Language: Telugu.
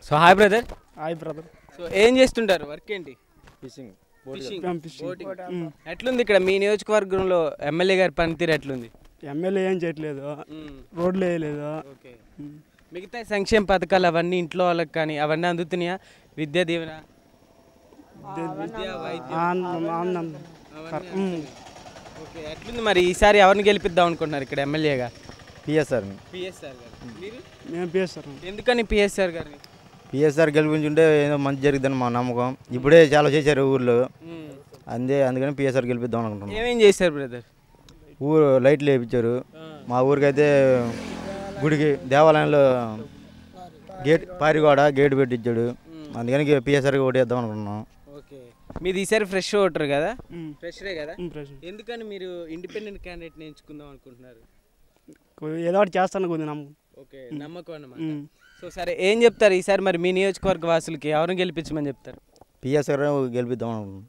So hi brother. Hi brother. So ఏం చేస్తుంటారు, వర్క్ ఏంటి? ఫిషింగ్. ఎట్లుంది ఇక్కడ మీ నియోజకవర్గంలో ఎమ్మెల్యే గారి పనితీరు ఎట్లుంది? ఎమ్మెల్యే ఏం చేయట్లేదు, రోడ్లు వేయలేదు. ఓకే, మిగతా సంక్షేమ పథకాలు అవన్నీ ఇంట్లో వాళ్ళకి కానీ అవన్నీ అందుతున్నాయా? విద్యా దీవెన, ఓకే. ఎట్లుంది మరి ఈసారి ఎవరిని గెలిపిద్దాం అనుకుంటున్నారు ఇక్కడ ఎమ్మెల్యేగా? పిఎస్ఆర్ మేము పిఎస్ఆర్. ఎందుకని పిఎస్ఆర్ గారిని? పిఎస్ఆర్ గెలిపించుంటే ఏదో మంచి జరుగుతుందని మా నమ్మకం. ఇప్పుడే చాలా చేశారు ఊర్లో, అందుకని పిఎస్ఆర్ గెలిపిద్దాం అనుకుంటున్నాం. ఏమేం చేశారు బ్రదర్? ఊరు లైట్లు వేయించారు. మా ఊరికైతే గుడికి దేవాలయంలో గేట్ పారిగోడ గేట్ పెట్టించాడు. అందుకని పిఎస్ఆర్కి ఓటేద్దాం అనుకుంటున్నాం. ఓకే, మీది ఈసారి ఫ్రెష్ ఓటర్ కదా? ఫ్రెష్రే కదా? ఎందుకని మీరు ఇండిపెండెంట్ క్యాండిడేట్ని ఎంచుకుందాం అనుకుంటున్నారు? ఏదో ఒకటి చేస్తాను కొద్ది నమ్మకం. ఓకే, నమ్మకం అన్నమాట. సో సరే, ఏం చెప్తారు ఈసారి మరి మీ నియోజకవర్గ వాసులకి ఎవరిని గెలిపించమని చెప్తారు? పిఎస్ఆర్ గెలిపిద్దాం అనుకుంటున్నాం.